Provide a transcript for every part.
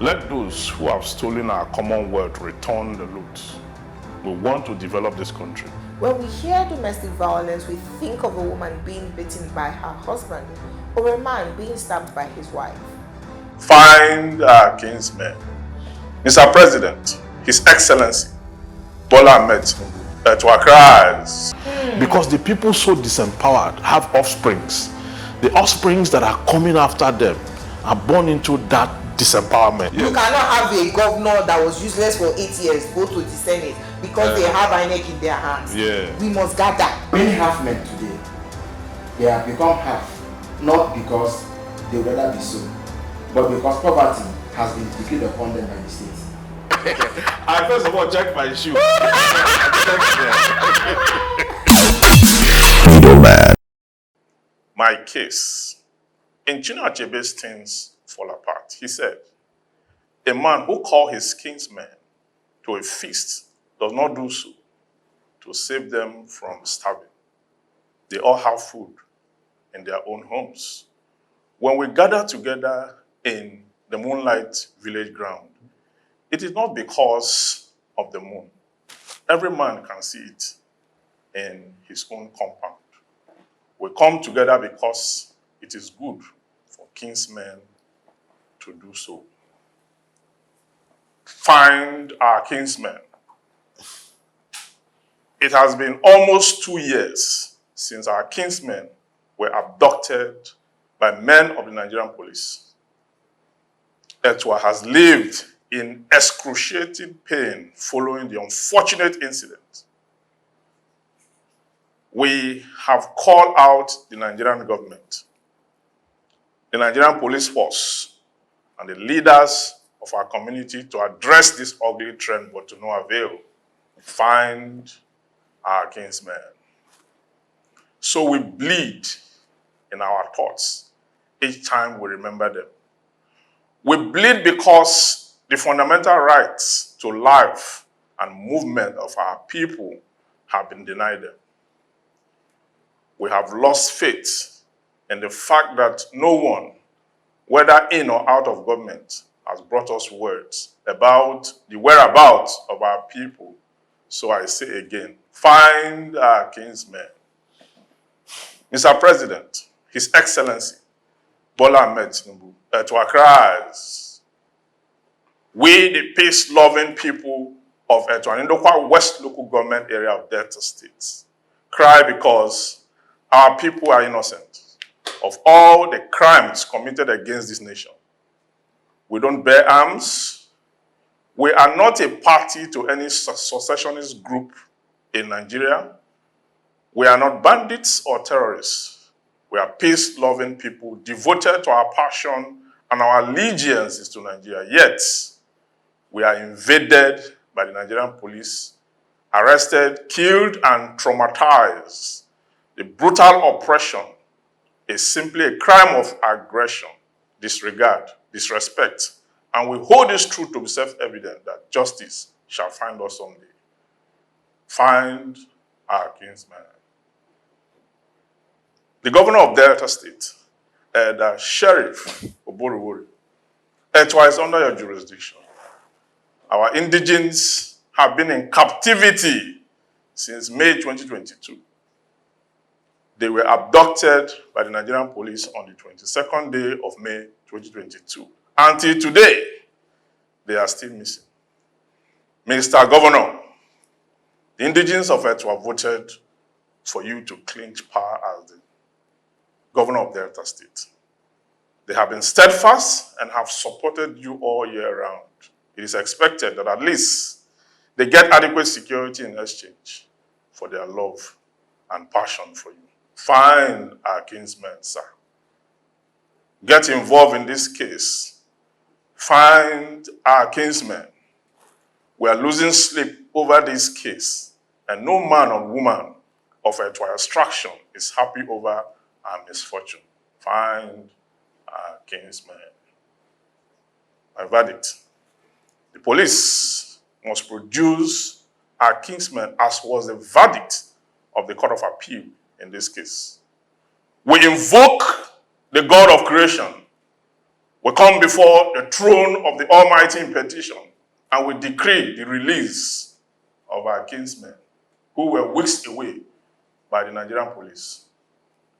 Let those who have stolen our commonwealth return the loot. We want to develop this country. When we hear domestic violence, we think of a woman being beaten by her husband or a man being stabbed by his wife. Find our kinsmen. Mr. President, His Excellency, Bola Ahmed Tinubu, to our cries. Because the people so disempowered have offsprings. The offsprings that are coming after them are born into that disempowerment. You cannot have a governor that was useless for 8 years go to the Senate because they have INEC in their hands. We must gather. Many half men today, they have become half, not because they would rather be so, but because poverty has been decreed upon them by the state. I first of all check my shoe. My case. In Chinua Achebe's Things Fall Apart, he said, a man who called his kinsmen to a feast does not do so to save them from starving. They all have food in their own homes. When we gather together in the Moonlight Village ground, it is not because of the moon. Every man can see it in his own compound. We come together because it is good for kinsmen to do so. Find our kinsmen. It has been almost 2 years since our kinsmen were abducted by men of the Nigerian police. Etwa has lived in excruciating pain following the unfortunate incident. We have called out the Nigerian government, the Nigerian police force, and the leaders of our community to address this ugly trend, but to no avail. Find our kinsmen. So we bleed in our thoughts each time we remember them. We bleed because the fundamental rights to life and movement of our people have been denied them. We have lost faith in the fact that no one, whether in or out of government, has brought us words about the whereabouts of our people. So I say again, find our kinsmen. Mr. President, His Excellency, Bola Ahmed Tinubu, to our cries. We, the peace-loving people of Etwanindokwa West Local Government Area of Delta State, cry because our people are innocent of all the crimes committed against this nation. We don't bear arms. We are not a party to any secessionist group in Nigeria. We are not bandits or terrorists. We are peace-loving people devoted to our passion and our allegiance is to Nigeria. Yet, we are invaded by the Nigerian police, arrested, killed, and traumatized. The brutal oppression is simply a crime of aggression, disregard, disrespect, and we hold this truth to be self-evident that justice shall find us someday. Find our kinsmen. The governor of Delta State, the Sheriff Oboruwori, Etwa is under your jurisdiction. Our indigents have been in captivity since May 2022. They were abducted by the Nigerian police on the 22nd day of May 2022. Until today, they are still missing. Mr. Governor, the indigents of Etwa voted for you to clinch power as the governor of Delta State. They have been steadfast and have supported you all year round. It is expected that at least they get adequate security in exchange for their love and passion for you. Find our kinsmen, sir. Get involved in this case. Find our kinsmen. We are losing sleep over this case, and no man or woman of Etwa extraction is happy over our misfortune. Find our kinsmen. My verdict. The police must produce our kinsmen as was the verdict of the Court of Appeal in this case. We invoke the God of creation. We come before the throne of the Almighty in petition, and we decree the release of our kinsmen who were whisked away by the Nigerian police,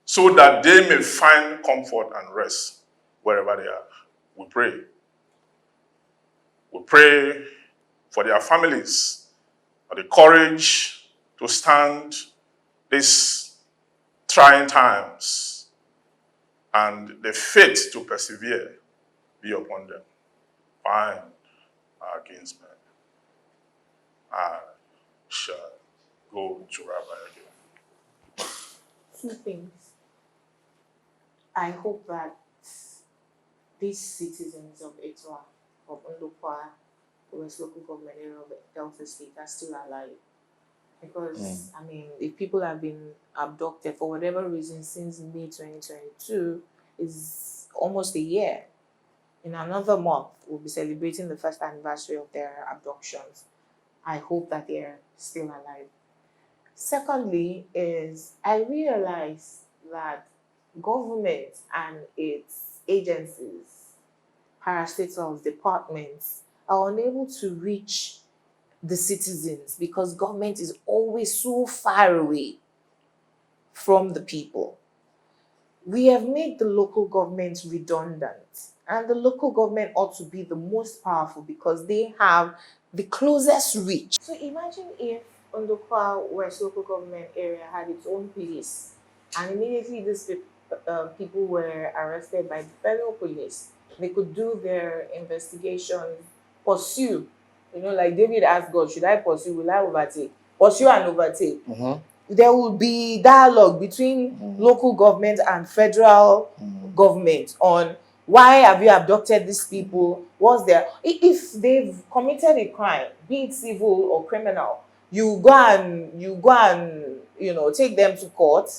so that they may find comfort and rest wherever they are. We pray. We pray for their families, for the courage to stand these trying times, and the faith to persevere be upon them. Find our kinsmen. I shall go to Rabbi again. Two things. I hope that these citizens of Etwa, of Ndokwa, West Local Government area of Delta State are still alive. Because, I mean, if people have been abducted for whatever reason since May 2022, is almost a year. In another month, we'll be celebrating the first anniversary of their abductions. I hope that they're still alive. Secondly, is I realize that government and its agencies, parastatals, departments, are unable to reach the citizens because government is always so far away from the people. We have made the local government redundant, and the local government ought to be the most powerful because they have the closest reach. So imagine if Ndokwa West Local Government area had its own police, and immediately these people were arrested by the federal police. They could do their investigation, pursue. You know, like David asked God, should I pursue? Will I overtake? Pursue and overtake. There will be dialogue between local government and federal government on why have you abducted these people? What's there? If they've committed a crime, be it civil or criminal, you go and take them to court,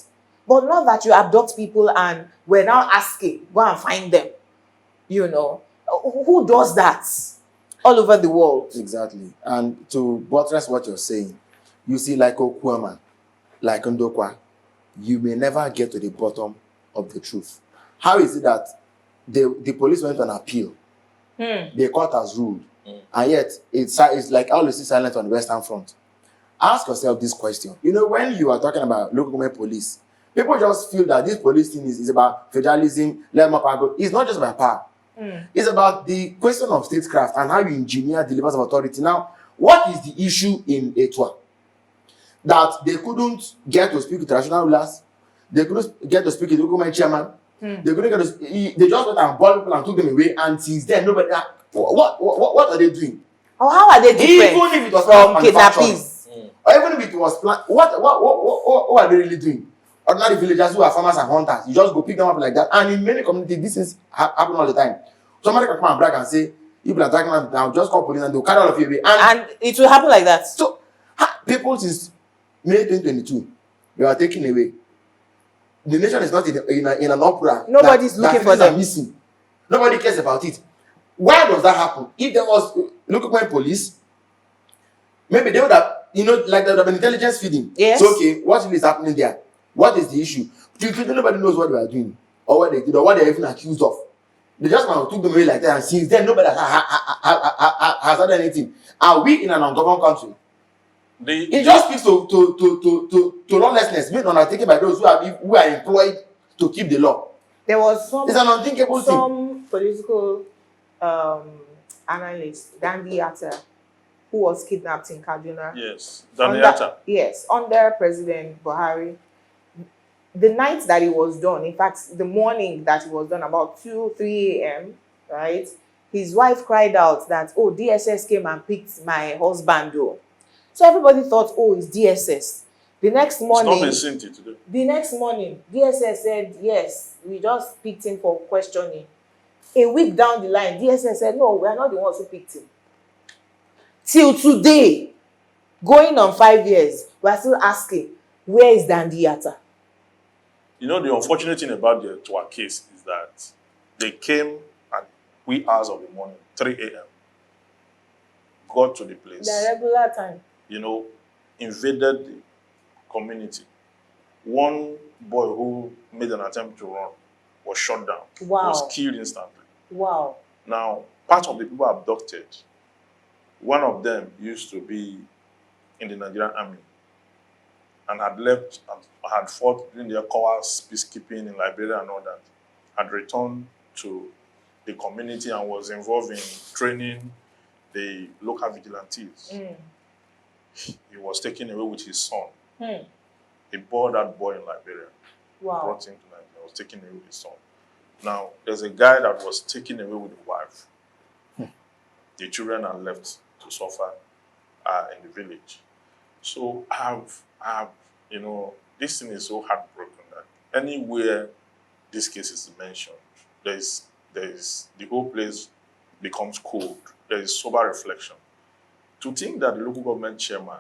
but not that you abduct people and we're now asking, go and find them. Who does that all over the world? Exactly. And to buttress what you're saying, you see, like Okwama, like Ndokwa, you may never get to the bottom of the truth. How is it that the police went on appeal? The court has ruled, and yet it's like all is silent on the Western Front. Ask yourself this question. When you are talking about local government police, people just feel that this police thing is about federalism, let more power go. It's not just about power. It's about the question of statecraft and how you engineer the levels of authority. Now, what is the issue in Etwa? That they couldn't get to speak with traditional rulers, they couldn't get to speak with the local government chairman, they couldn't get to they just went and brought people and took them away, and since then, nobody. What are they doing? Or how are they different Even if it was from kidnappings? Or even if it was planned, what are they really doing? Ordinary villagers who are farmers and hunters, you just go pick them up like that. And in many communities, this is happen all the time. Somebody can come and brag and say, people are talking about now, just call police and they'll carry all of you away. And it will happen like that. So, people since May 2022, they are taken away. The nation is not in an opera. Nobody's looking for them. Missing. Nobody cares about it. Why does that happen? If there was local government police, maybe they would have, like there would have been intelligence feeding. Yes. So, okay, what is happening there? What is the issue? Nobody knows what they are doing, or what they did, or what they are even accused of. They just now took them away like that, and since then, nobody has done anything. Are we in an ungoverned country? It just speaks to lawlessness being undertaken by those who are employed to keep the law. There was it's an unthinkable thing. Some political analyst, Dandy Atta, who was kidnapped in Kaduna. Yes, Dandy Atta. Yes, under President Buhari. The night that it was done, in fact, the morning that it was done, about 2-3 a.m., right? His wife cried out that, oh, DSS came and picked my husband, though. So everybody thought, oh, it's DSS. The next morning, it's not been seen today. The next morning, DSS said, yes, we just picked him for questioning. A week down the line, DSS said, no, we are not the ones who picked him. Till today, going on 5 years, we are still asking, where is Dandy Atta? The unfortunate thing about the Etwa case is that they came at wee hours of the morning, 3 a.m., got to the place. The regular time. Invaded the community. One boy who made an attempt to run was shot down. Wow. Was killed instantly. Wow. Now, part of the people abducted, one of them used to be in the Nigerian army and had left and had fought during the ECOWAS peacekeeping in Liberia and all that, had returned to the community and was involved in training the local vigilantes. He was taken away with his son. He bore that boy in Liberia, Wow. brought him to Nigeria, was taken away with his son. Now, there's a guy that was taken away with the wife. The children are left to suffer in the village. So this thing is so heartbroken that anywhere this case is mentioned, the whole place becomes cold. There is sober reflection. To think that the local government chairman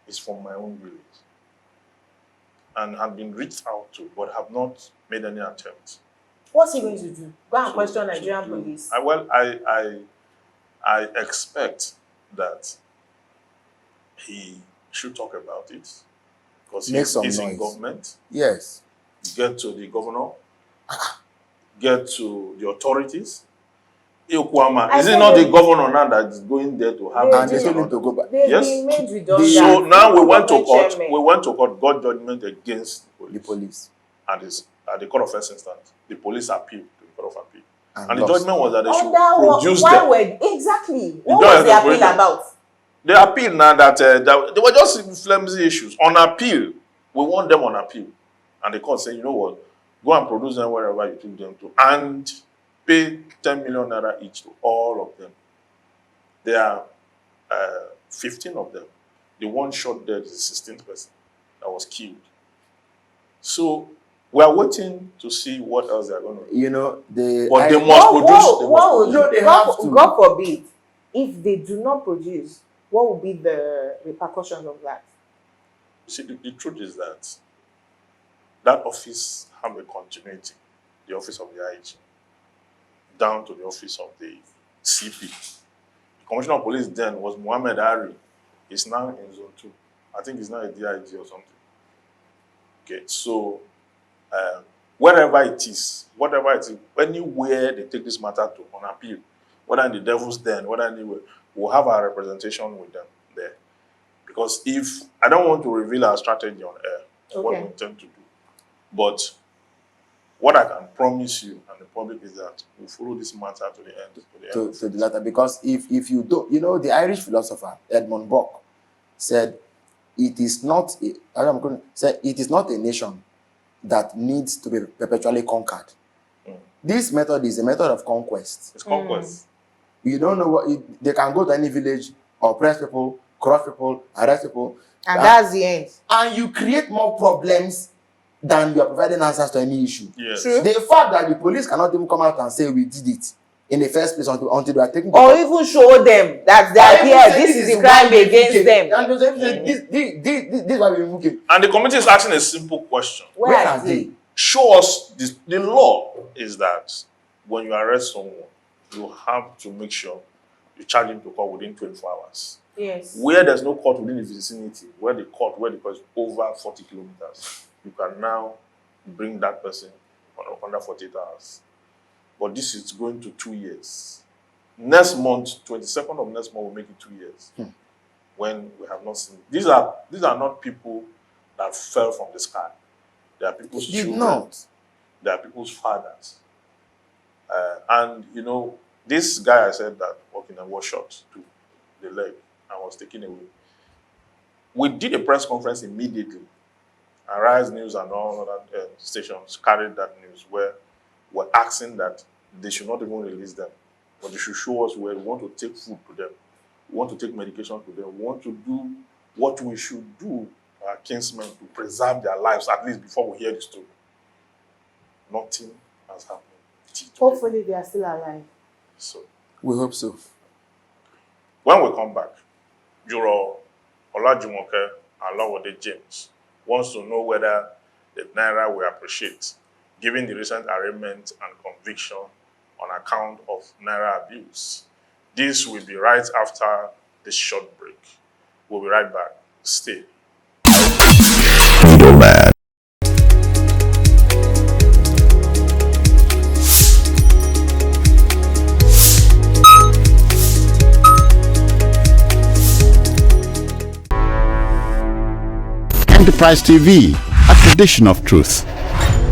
is from my own village and have been reached out to but have not made any attempt. What's he going to do? Go and question Nigerian police. I expect that he should talk about it because he's in government. Yes. Get to the governor, get to the authorities. Is it not the governor now that is going there to have and they told him to go back? Yes. So now we went to court. We went to court, got judgment against the police. And at the court of first instance, the police appealed to the court of appeal. And the lost. judgment was that they should produce them. Exactly. What was the appeal about? The appeal now that they were just flimsy issues. On appeal, we want them on appeal. And the court said, you know what, go and produce them wherever you took them to and pay 10 million naira each to all of them. There are 15 of them. The one shot dead is the 16th person that was killed. So we are waiting to see what else they are going to do. But they must produce. They have to. God forbid, if they do not produce, what will be the repercussions of that? See, the truth is that office have a continuity, the office of the IG, down to the office of the CP. The Commissioner of Police then was Muhammad Ari. He's now in Zone 2. I think he's now a DIG or something. Okay, so whatever it is, anywhere they take this matter to on appeal, whether in the Devil's Den, whether anywhere, we'll have our representation with them there. Because I don't want to reveal our strategy on air, what we intend to do. But what I can promise you and the public is that we'll follow this matter to the end. To the latter, because if you don't, the Irish philosopher Edmund Burke said, it is not a nation that needs to be perpetually conquered. This method is a method of conquest. It's conquest. You don't know they can go to any village, oppress people, crush people, arrest people. And that's the end. And you create more problems than you are providing answers to any issue. Yes. True. The fact that the police cannot even come out and say we did it in the first place until they are taking or even show them that they are here, this is the crime against them. And this is why we're looking. And the committee is asking a simple question. Where are they? Show us this. The law is that when you arrest someone, you have to make sure you charge him to court within 24 hours. Yes. Where there's no court within the vicinity, where the court is over 40 kilometers, you can now bring that person under 48 hours. But this is going to 2 years. Next month, 22nd of next month, will make it 2 years. When we have not seen. These are not people that fell from the sky. They are people's children. They are people's fathers. And this guy I said that walking and was shot to the leg and was taken away. We did a press conference immediately. Arise News and all other stations carried that news where we're asking that they should not even release them, but they should show us where we want to take food to them. We want to take medication to them. We want to do what we should do, our kinsmen, to preserve their lives, at least before we hear the story. Nothing has happened. Hopefully they are still alive. So we hope so. When we come back, Juro Olajumoke Alawode James wants to know whether the Naira will appreciate, given the recent arraignment and conviction on account of Naira abuse. This will be right after this short break. We'll be right back. Stay. Enterprise TV, a tradition of truth.